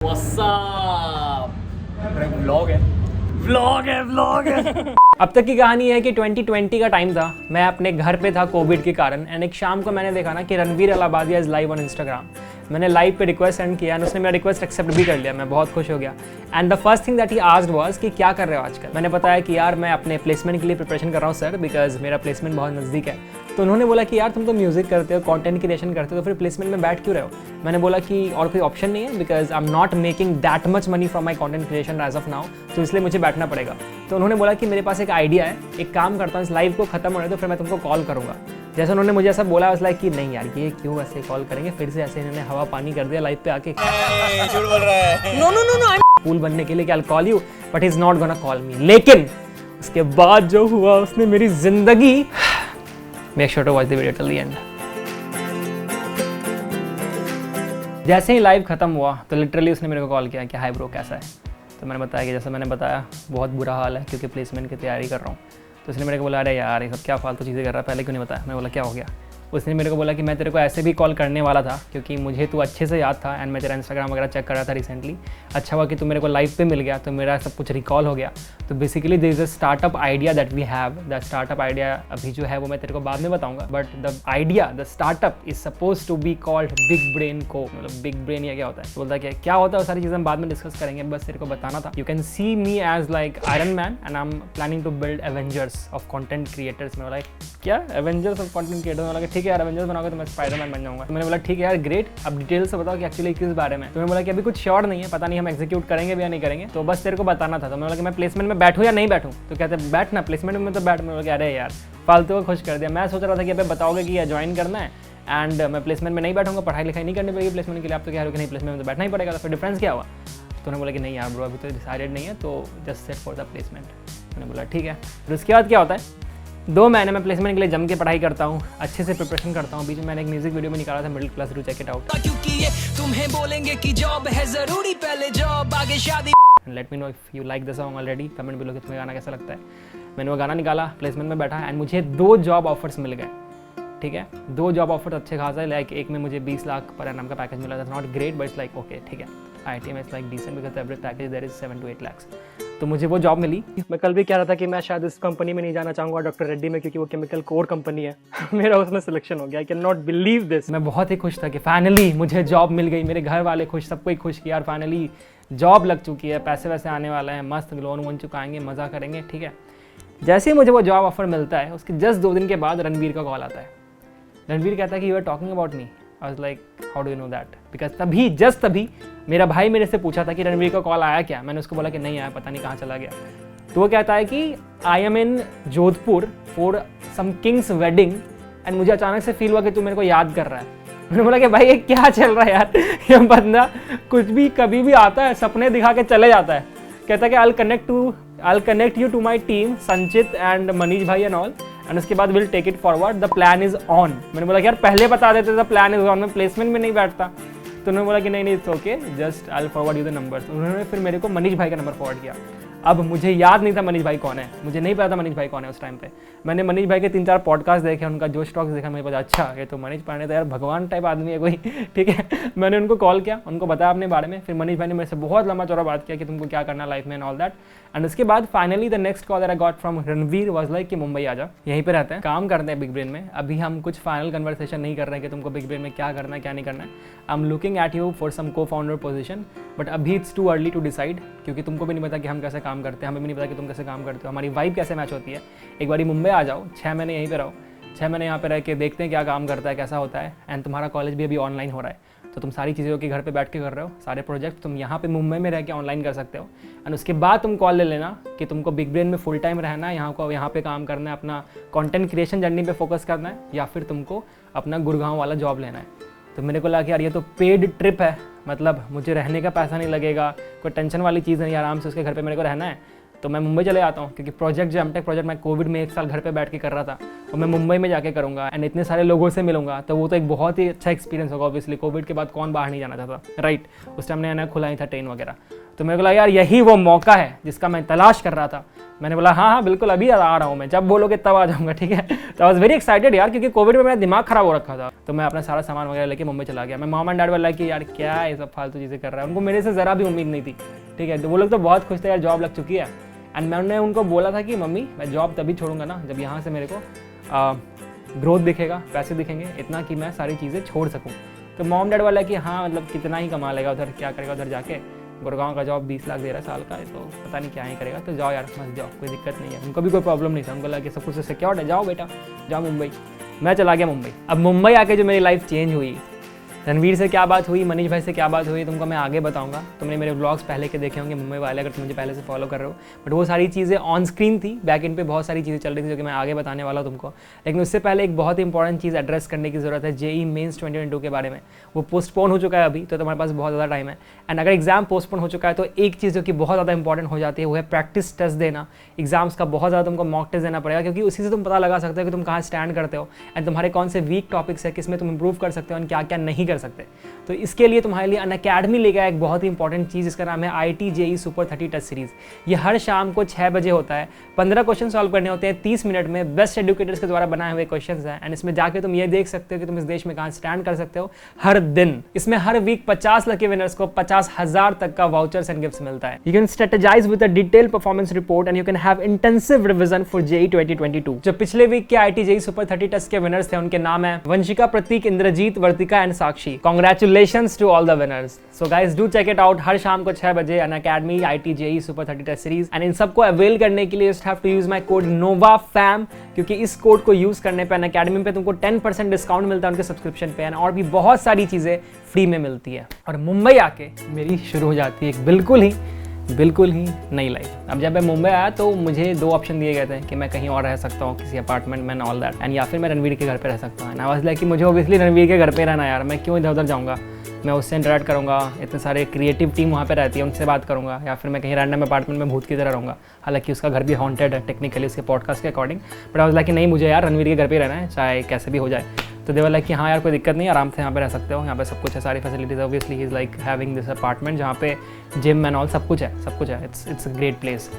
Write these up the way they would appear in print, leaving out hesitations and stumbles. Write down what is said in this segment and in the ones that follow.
Vlog है। अब तक की कहानी है कि 2020 का टाइम था, मैं अपने घर पे था कोविड के कारण। एंड एक शाम को मैंने देखा ना कि Ranveer Allahabadia is live on Instagram. मैंने लाइव पे रिक्वेस्ट सेंड किया एंड उसने मेरा रिक्वेस्ट एक्सेप्ट भी कर लिया। मैं बहुत खुश हो गया। And the first thing that he asked was कि क्या कर रहे हो आजकल। मैंने बताया कि यार मैं अपने प्लेसमेंट के लिए प्रिपरेशन कर रहा हूँ सर, बिकॉज मेरा प्लेसमेंट बहुत नज़दीक है। तो उन्होंने बोला कि यार तुम तो म्यूजिक करते हो, कंटेंट क्रिएशन करते हो, तो फिर प्लेसमेंट में बैठ क्यों रहे हो। मैंने बोला कि और कोई ऑप्शन नहीं है, because I am not making that much money from my content creation as of now, तो इसलिए मुझे बैठना पड़ेगा। तो उन्होंने बोला कि मेरे पास एक आइडिया है, एक काम करता हूँ, इस लाइव को खत्म होने दो, फिर मैं तुमको कॉल करूँगा। जैसे उन्होंने मुझे ऐसा बोला, उस लाइक कि नहीं यार ये क्यों ऐसे कॉल करेंगे, फिर से ऐसे इन्होंने हवा पानी कर दिया लाइव पे आके। झूठ बोल रहा है। नो कूल बनने के लिए कि I call you but he is not gonna call me. लेकिन उसके बाद जो हुआ उसने मेरी जिंदगी। Make sure to watch the video till the end. जैसे ही लाइव खत्म हुआ तो लिटरली उसने मेरे को कॉल किया कि हाय ब्रो कैसा है। तो मैंने बताया कि जैसा मैंने बताया बहुत बुरा हाल है क्योंकि प्लेसमेंट की तैयारी कर रहा हूँ। तो उसने मेरे को बोला अरे यार ये सब क्या फालतू चीज़ें कर रहा है, पहले क्यों नहीं बताया। मैंने बोला क्या हो गया। उसने मेरे को बोला कि मैं तेरे को ऐसे भी कॉल करने वाला था क्योंकि मुझे तू अच्छे से याद था एंड मैं तेरा इंस्टाग्राम वगैरह चेक कर रहा था रिसेंटली। अच्छा हुआ कि तू मेरे को लाइव पे मिल गया तो मेरा सब कुछ रिकॉल हो गया। तो basically there is a startup idea that we have. The startup idea अभी जो है वो मैं तेरे को बाद में बताऊंगा, but the idea the startup is suppose to be called big brain co. मतलब बिग ब्रेन या क्या होता है, बोलता है क्या होता है, वो सारी चीज़ें हम बाद में डिस्कस करेंगे, बस तेरे को बताना था। You can see me as like Iron Man and I am planning to build Avengers of content creators. में बोला क्या एवेंजर्स ऑफ कंटेंट क्रिएटर्स। बोला ठीक है यार एवेंजर्स बनाओगे तो मैं स्पाइडरमैन बन जाऊंगा। तो मैंने बोला ठीक है यार ग्रेट, अब डिटेल से बताओ कि एक्चुअली किस बारे में। तो मैंने बोला कि अभी कुछ श्योर नहीं है, पता नहीं हम एग्जीक्यूट करेंगे भी या नहीं करेंगे, तो बस तेरे को बताना था। तो मैंने बोला कि मैं प्लेसमेंट में बैठूं या नहीं बैठूं। तो कहते बैठ ना प्लेसमेंट में, तो बैठ। मैं बोला अरे यार फालतू को खुश कर दिया। मैं सोच रहा था कि अभी बताओगे कि ज्वाइन करना है एंड मैं प्लेसमेंट में नहीं बैठूंगा, पढ़ाई लिखाई नहीं करनी पड़ेगी प्लेसमेंट के लिए। आप तो कह रहे हो कि नहीं प्लेसमेंट में तो बैठना ही पड़ेगा, तो फिर डिफरेंस क्या हुआ। तो उन्होंने बोला कि नहीं यार ब्रो अभी तो डिसाइडेड नहीं है, तो just set for the placement. मैंने बोला ठीक है। फिर उसके बाद क्या होता है, 2 महीने में प्लेसमेंट के लिए जम के पढ़ाई करता हूँ, अच्छे से प्रिपरेशन करता हूँ। बीच में मैंने एक म्यूजिक वीडियो में निकाला था middle class, do check it out. क्योंकि ये तुम्हें बोलेंगे कि जॉब है जरूरी, पहले जॉब आगे शादी। Late me know if you like the song already. Comment below कि तुम्हें गाना कैसा लगता है। मैंने वो गाना निकाला, प्लेसमेंट में बैठा एंड मुझे 2 जॉब ऑफर्स मिल गए। ठीक है 2 जॉब ऑफर अच्छे खासा है। लाइक एक में मुझे 20 लाख पर एनम का पैकेज मिला था। Not great but it's like okay ठीक है। IIT में it's like decent because average package there is 7 to 8 lakhs। तो मुझे वो जॉब मिली। मैं कल भी कह रहा था कि मैं शायद इस कंपनी में नहीं जाना चाहूँगा, डॉक्टर रेड्डी में, क्योंकि वो केमिकल कोर कंपनी है। मेरा उसमें सिलेक्शन हो गया। I can not believe this. मैं बहुत ही खुश था कि फाइनली मुझे जॉब मिल गई। मेरे घर वाले खुश, सबको ही खुश कि यार फाइनली जॉब लग चुकी है, पैसे वैसे आने वाले हैं, मस्त लोन वोन चुकाएंगे, मज़ा करेंगे। ठीक है जैसे ही मुझे वो जॉब ऑफर मिलता है उसके जस्ट 2 दिन के बाद रणवीर का कॉल आता है। रणवीर कहता है कि you are talking about me. I was like how do you know that, because तभी जस्ट तभी मेरा भाई मेरे से पूछा था कि रणवीर का कॉल आया क्या। मैंने उसको बोला कि नहीं आया, पता नहीं कहाँ चला गया। तो वो कहता है कि I am in Jodhpur for some kings wedding and मुझे अचानक से फील हुआ कि तू मेरे को याद कर रहा है। मैंने बोला कि भाई ये क्या चल रहा है यार, ये बंदा कुछ भी कभी भी आता है, सपने दिखा के चले जाता है। कहता है कि I'll connect you to my team Sanchit and Manish भाई एंड ऑल एंड उसके बाद will take it forward, the plan is on. मैंने बोला कि यार पहले बता देते द प्लान इज ऑन, मैं प्लेसमेंट में नहीं बैठता। तो उन्होंने बोला कि नहीं it's okay, just I will forward you the numbers. उन्होंने फिर मेरे को मनीष भाई का नंबर फॉरवर्ड किया। अब मुझे याद नहीं था मनीष भाई कौन है, मुझे नहीं पता था मनीष भाई कौन है उस टाइम पे। मैंने मनीष भाई के 3-4 पॉडकास्ट देखे, उनका जो स्टॉक्स देखा, मुझे पता अच्छा ये तो मनीष पांडे तो यार भगवान टाइप आदमी है कोई। ठीक है मैंने उनको कॉल किया, उनको बताया अपने बारे में। फिर मनीष भाई ने मेरे से बहुत लंबा चौड़ा बात किया कि तुमको क्या करना लाइफ में एंड ऑल दैट। एंड उसके बाद finally the next call that I got from Ranveer was like कि मुंबई आ जा, यहीं पे रहते हैं, काम करते हैं बिग ब्रेन में। अभी हम कुछ फाइनल कन्वर्सेशन नहीं कर रहे हैं कि तुमको बिग ब्रेन में क्या करना है क्या नहीं करना है। I am looking at you for some cofounder position, but अभी it's too early to decide, क्योंकि तुमको भी नहीं पता कि हम कैसे काम करते हैं, हमें भी नहीं पता कि तुम कैसे काम करते हो, हमारी वाइब कैसे मैच होती है। एक बारी मुंबई आ जाओ, 6 महीने यहीं पे रहो, 6 महीने यहाँ पे रह के देखते हैं क्या काम करता है, कैसा होता है। एंड तुम्हारा कॉलेज भी अभी ऑनलाइन हो रहा है, तो तुम सारी चीज़ें कि घर पे बैठ के कर रहे हो, सारे प्रोजेक्ट तुम यहाँ पे मुंबई में रह के ऑनलाइन कर सकते हो। एंड उसके बाद तुम कॉल ले लेना कि तुमको बिग ब्रेन में फुल टाइम रहना है, यहाँ पे काम करना है, अपना कंटेंट क्रिएशन जर्नी पे फोकस करना है, या फिर तुमको अपना गुड़गांव वाला जॉब लेना है। तो मेरे को लगा कि यार ये तो पेड ट्रिप है, मतलब मुझे रहने का पैसा नहीं लगेगा, कोई टेंशन वाली चीज़ नहीं, आराम से उसके घर पे मेरे को रहना है। तो मैं मुंबई चले जाता हूँ, क्योंकि प्रोजेक्ट जो एमटेक प्रोजेक्ट मैं कोविड में 1 साल घर पे बैठ के कर रहा था, और मैं मुंबई में जाके करूँगा एंड इतने सारे लोगों से मिलूंगा, तो वो तो एक बहुत ही अच्छा एक्सपीरियंस होगा। ऑब्वियसली कोविड के बाद कौन बाहर नहीं जाना चाहता, राइट? उस टाइम नया नया खुला ही था ट्रेन वगैरह, तो मेरे को लगा यार यही वो मौका है जिसका मैं तलाश कर रहा था। मैंने बोला हाँ बिल्कुल अभी आ रहा हूँ मैं, जब बोलोगे तब आ जाऊँगा, ठीक है। तो आई वाज वेरी एक्साइटेड यार, क्योंकि कोविड में मेरा दिमाग खराब हो रखा था। तो मैं अपना सारा सामान वगैरह लेके मुंबई चला गया। मैं मॉम एंड डैड बोला कि यार क्या ये सब फालतू चीज़ें कर रहा है, उनको मेरे से ज़रा भी उम्मीद नहीं थी, ठीक है। तो वो लोग तो बहुत खुश थे यार, जॉब लग चुकी है। एंड मैंने उनको बोला था कि मम्मी मैं जॉब तभी छोड़ूंगा ना जब यहाँ से मेरे को ग्रोथ दिखेगा, पैसे दिखेंगे इतना कि मैं सारी चीज़ें छोड़ सकूँ। तो मॉम डैड वाला कि हाँ मतलब कितना ही कमा लेगा उधर, क्या करेगा उधर जाके, गुड़गांव का जॉब 20 लाख दे रहा है साल का, तो पता नहीं क्या ही करेगा, तो जाओ यार मत जाओ, कोई दिक्कत नहीं है। उनको भी कोई प्रॉब्लम नहीं था, उनको लगा कि सब कुछ सिक्योर्ड है, जाओ बेटा जाओ मुंबई। मैं चला गया मुंबई। अब मुंबई आके जो मेरी लाइफ चेंज हुई, रणवीर से क्या बात हुई, मनीष भाई से क्या बात हुई, तुमको मैं आगे बताऊंगा। तुमने मेरे व्लॉग्स पहले के देखे होंगे मुंबई वाले, अगर तुम मुझे पहले से फॉलो कर रहे हो, बट वो सारी चीज़ें ऑन स्क्रीन थी, बैक एंड पे बहुत सारी चीज़ें चल रही थी जो कि मैं आगे बताने वाला हूं तुमको। लेकिन उससे पहले एक बहुत ही इंपॉर्टेंट चीज़ एड्रेस करने की ज़रूरत है, जेई मेंस 2022 के बारे में। वो पोस्टपोन हो चुका है अभी, तो तुम्हारे पास बहुत ज़्यादा टाइम है। एंड अगर एग्जाम पोस्टपोन हो चुका है तो एक चीज़ जो कि बहुत ज़्यादा इंपॉर्टेंट हो जाती है वो है प्रैक्टिस टेस्ट देना। एग्जाम्स का बहुत ज़्यादा तुमको मॉक टेस्ट देना पड़ेगा, क्योंकि उसी से तुम पता लगा सकते हो कि तुम कहाँ स्टैंड करते हो एंड तुम्हारे कौन से वीक टॉपिक्स है, किस में तुम इंप्रूव कर सकते हो एंड क्या क्या नहीं कर सकते। तो इसके लिए तुम्हारे लिए अनअकैडमी लेकर एक बहुत ही इंपॉर्टेंट चीज़, इसका नाम है IIT JEE super 30 test series. ये हर शाम को 6 बजे होता है। 15 क्वेश्चन सॉल्व करने होते हैं 30 मिनट में, बेस्ट एडुकेटर्स के द्वारा बनाए हुए क्वेश्चंस हैं। एंड इसमें जाके तुम ये देख सकते हो कि तुम इस देश में कहाँ स्टैंड कर सकते हो हर दिन। इसमें हर वीक 50 लकी विनर्स को 50,000 तक का वाउचर्स एंड गिफ्ट्स मिलता है। You can strategize with a detailed performance report and you can have intensive revision for JEE 2022। जो पिछले वीक के IIT JEE सुपर 30 टेस्ट के विनर्स थे उनके नाम है Vanshika, Prateek, Indrajeet, Vartika and Sakshi. Congratulations to all the winners. So guys do check it out, हर शाम को 6 बजे Unacademy IIT JEE super 30 test series. And इन सबको अवेल करने के लिए just have to use my code NOVAFAM, क्योंकि इस कोड को यूज करने पे अनअकैडमी पे तुमको 10% डिस्काउंट मिलता है उनके सब्सक्रिप्शन पे, और भी बहुत सारी चीजें फ्री में मिलती है। और मुंबई आके मेरी शुरू हो जाती है एक बिल्कुल ही नई लाइफ। अब जब मैं मुंबई आया तो मुझे 2 ऑप्शन दिए गए थे कि मैं कहीं और रह सकता हूँ, किसी अपार्टमेंट में एंड ऑल दैट, एंड या फिर मैं रणवीर के घर पे रह सकता हूँ। एंड आई वाज लाइक कि मुझे ऑब्वियसली रणवीर के घर पे रहना यार, मैं क्यों इधर उधर जाऊँगा, मैं उससे इंटरेक्ट करूँगा, इतने सारे क्रिएटिव टीम वहाँ पे रहती है उनसे बात करूँगा, या फिर मैं कहीं रैंडम अपार्टमेंट में भूत की तरह रहूँगा। हालांकि उसका घर भी हॉन्टेड है टेक्निकली उसके पॉडकास्ट के according, but I was like कि नहीं मुझे यार रणवीर के घर पे रहना है चाहे कैसे भी हो जाए। तो दे वर लाइक कि हाँ यार कोई दिक्कत नहीं, आराम से यहाँ पे रह सकते हो, यहाँ पे सब कुछ है, सारी facilities. Obviously he is like having this apartment जहाँ पे जिम एंड ऑल सब कुछ है, इट्स अ ग्रेट प्लेस।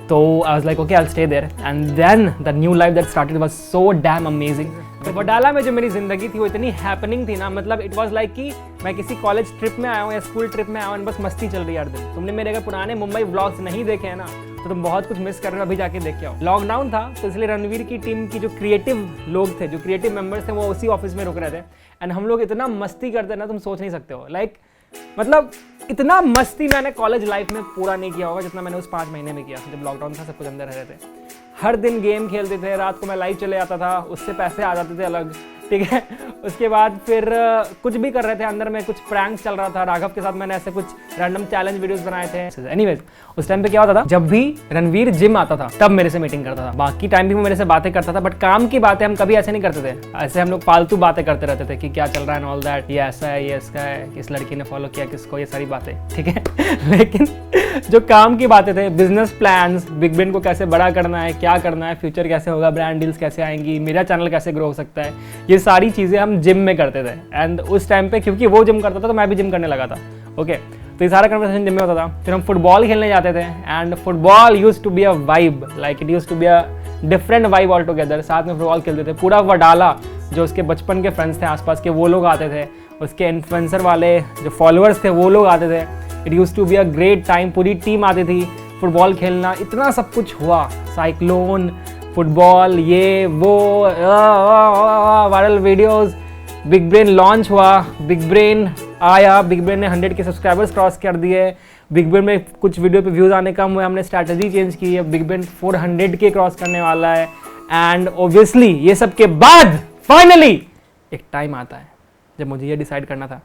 तो I was like okay I will stay there. And then the new life that started was so damn amazing. तो वडाला में जो मेरी जिंदगी थी वो इतनी हैपनिंग थी ना, मतलब इट वाज लाइक कि मैं किसी कॉलेज ट्रिप में आया हूँ या स्कूल ट्रिप में आया हूँ, बस मस्ती चल रही है हर दिन। तुमने मेरे अगर पुराने मुंबई व्लॉग्स नहीं देखे हैं ना तो तुम बहुत कुछ मिस कर रहे हो, अभी जाके देख के आओ। लॉकडाउन था तो इसलिए रणवीर की टीम की जो क्रिएटिव लोग थे, जो क्रिएटिव मेंबर्स थे, वो उसी ऑफिस में रुक रहे थे। एंड हम लोग इतना मस्ती करते ना तुम सोच नहीं सकते हो। लाइक मतलब इतना मस्ती मैंने कॉलेज लाइफ में पूरा नहीं किया होगा जितना मैंने उस 5 महीने में किया जब लॉकडाउन था, सब कुछ अंदर रह रहे थे। हर दिन गेम खेलते थे, रात को मैं लाइव चले जाता था, उससे पैसे आ जाते थे अलग, ठीक है। उसके बाद फिर कुछ भी कर रहे थे अंदर में, कुछ प्रैंक्स चल रहा था राघव के साथ, मैंने ऐसे कुछ रैंडम चैलेंज वीडियोस बनाए थे। एनीवेज उस टाइम पे क्या होता था, जब भी रणवीर जिम आता था तब मेरे से मीटिंग करता था, बाकी टाइम भी वो मेरे से बातें करता था, बट काम की बातें हम कभी ऐसे नहीं करते थे। ऐसे हम लोग फालतू बातें करते रहते थे कि क्या चल रहा है ऑल दैट, ये ऐसा है, ये इसका है, किस लड़की ने फॉलो किया किसको, ये सारी बातें, ठीक है। लेकिन जो काम की बातें थे, बिजनेस प्लान्स, बिग ब्रेन को कैसे बड़ा करना है, क्या करना है, फ्यूचर कैसे होगा, ब्रांड डील्स कैसे आएंगी, मेरा चैनल कैसे ग्रो हो सकता है, ये सारी चीज़ें हम जिम में करते थे। एंड उस टाइम पे क्योंकि वो जिम करता था तो मैं भी जिम करने लगा था, ओके। तो ये सारा कन्वर्सेशन जिम में होता था। फिर हम फुटबॉल खेलने जाते थे and football used to be a vibe, like it used to be a different vibe all together. साथ में फुटबॉल खेलते थे, पूरा वडाला जो उसके बचपन के फ्रेंड्स थे आसपास के वो लोग आते थे, उसके इन्फ्लुएंसर वाले जो फॉलोअर्स थे वो लोग आते थे। It used to be a great time, पूरी टीम आती थी, फुटबॉल खेलना, इतना सब कुछ हुआ, साइक्लोन, फुटबॉल, ये वो, viral videos, big brain launch हुआ, बिग ब्रेन आया, बिग ब्रेन ने 100 के सब्सक्राइबर्स क्रॉस कर दिए, बिग ब्रेन में कुछ वीडियो पे व्यूज़ आने कम हुए, हमने स्ट्रैटेजी चेंज की है, बिग ब्रेन 400 के क्रॉस करने वाला है। एंड ऑब्वियसली ये सब के बाद फाइनली एक टाइम आता है जब मुझे ये डिसाइड करना था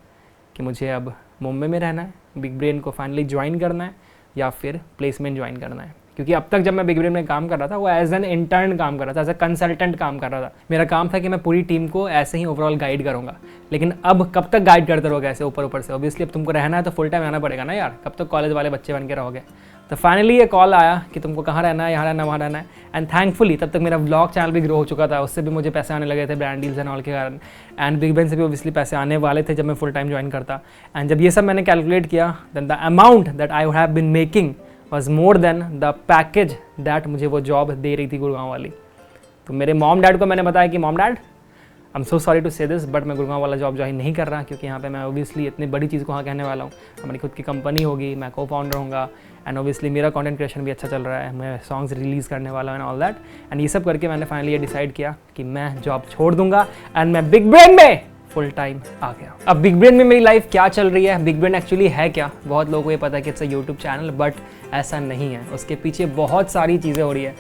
कि मुझे अब मुंबई में रहना है, बिग ब्रेन को फाइनली ज्वाइन करना है या फिर प्लेसमेंट ज्वाइन करना है, क्योंकि अब तक जब मैं बिग ब्रेन में काम कर रहा था वो एज एन इंटर्न काम कर रहा था, एज ए कंसल्टेंट काम कर रहा था। मेरा काम था कि मैं पूरी टीम को ऐसे ही ओवरऑल गाइड करूँगा। लेकिन अब कब तक गाइड करते रहोगे ऐसे ऊपर ऊपर से? ऑब्वियसली अब तुमको रहना है तो फुल टाइम रहना पड़ेगा ना यार, कब तक कॉलेज वाले बच्चे बन के रहोगे? तो फाइनली ये कॉल आया कि तुमको कहाँ रहना है, यहाँ रहना, वहाँ रहना है। एंड थैंकफुली तब तक मेरा व्लॉग चैनल भी ग्रो हो चुका था, उससे भी मुझे पैसे आने लगे थे ब्रांड डील्स एंड ऑल के कारण। एंड बिग ब्रेन से भी ऑब्वियसली पैसे आने वाले थे जब मैं फुल टाइम ज्वाइन करता। एंड जब ये सब मैंने कैलकुलेट किया, then the amount that I have been making was more than the package that मुझे वो जॉब दे रही थी गुड़गांव वाली। तो मेरे मॉम डैड को मैंने बताया कि mom dad, I am so sorry to say this, but मैं गुड़गांव वाला जॉब ज्वाइन नहीं कर रहा, क्योंकि यहाँ पे मैं ओबियसली इतनी बड़ी चीज़ को हाँ कहने वाला हूँ। हमारी खुद की कंपनी होगी, मैं को फाउंडर होऊंगा, एंड ओबियसली मेरा कंटेंट क्रिएशन भी अच्छा चल रहा है, मैं सॉन्ग्स रिलीज़ करने वाला हूँ एंड ऑल दैट। एंड ये सब करके मैंने फाइनली ये डिसाइड किया कि मैं जॉब छोड़ दूंगा एंड मैं बिग ब्रेन में फुल टाइम आ गया। अब बिग ब्रेन में मेरी लाइफ क्या चल रही है, बिग ब्रेन एक्चुअली है क्या? बहुत लोगों को ये पता है कि it's a YouTube channel, but ऐसा नहीं है। उसके पीछे बहुत सारी चीज़ें हो रही है।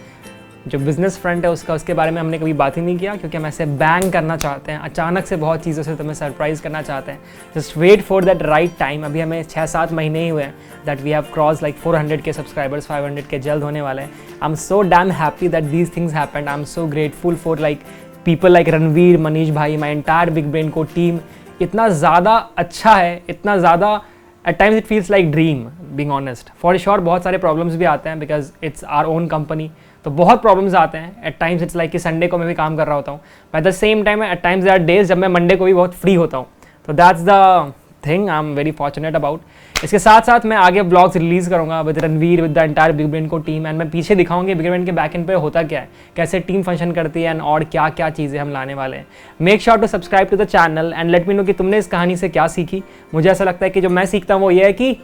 जो बिजनेस फ्रंट है उसके बारे में हमने कभी बात ही नहीं किया, क्योंकि हम ऐसे बैंग करना चाहते हैं, अचानक से बहुत चीज़ों से तुम्हें सरप्राइज करना चाहते हैं। Just wait for that right time. अभी हमें 6-7 महीने ही हुए हैं that we have cross like 400 के सब्सक्राइबर्स, 500 के जल्द होने वाले हैं। I am so damn happy that these things happened. I am so grateful for like people like Ranveer, Manish भाई, my entire big brain co team. इतना ज़्यादा अच्छा है, इतना ज़्यादा at times it feels like dream, being honest. For sure बहुत सारे problems भी आते हैं, because it's our own company, तो बहुत प्रॉब्लम्स आते हैं। एट टाइम्स इट्स लाइक कि संडे को मैं भी काम कर रहा होता हूँ, at the same time at times there are days जब मैं मंडे को भी बहुत फ्री होता हूँ। तो that's the thing I am very fortunate about. इसके साथ साथ मैं आगे ब्लॉग्स रिलीज़ करूँगा with Ranveer, with the entire big brain co team, and मैं पीछे दिखाऊंगी बिग ब्रेन के बैक एंड पे होता क्या है, कैसे टीम फंक्शन करती है, एंड और क्या क्या चीज़ें हम लाने वाले हैं। Make sure to subscribe to the channel and let me know कि तुमने इस कहानी से क्या सीखी। मुझे ऐसा लगता है कि जो मैं सीखता हूँ वो ये है कि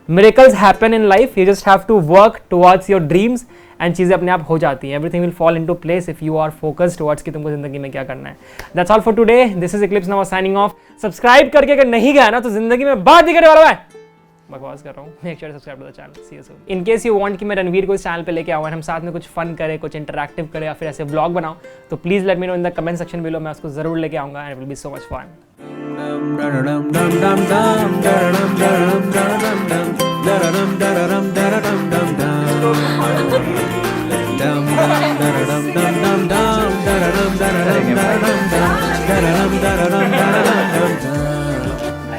miracles happen in life, you just have to work towards your dreams and चीज़ें अपने आप हो जाती हैं। Everything will fall into place if you are focused towards कि तुमको जिंदगी में क्या करना है। That's all for today, this is Eclipse now signing off. Subscribe करके अगर नहीं गया ना तो जिंदगी में बात ही करने वाला है, बकवास कर रहा हूँ। Make sure subscribe to the channel, see you soon. In case you want कि मैं रणवीर को इस चैनल पे लेके आऊँ और हम साथ में कुछ फन करें, कुछ इंटरैक्टिव करें या फिर ऐसे ब्लॉग बनाऊँ, तो please let me know in the comment section below. मैं उसको जरूर लेके आऊँगा and it will be so much fun.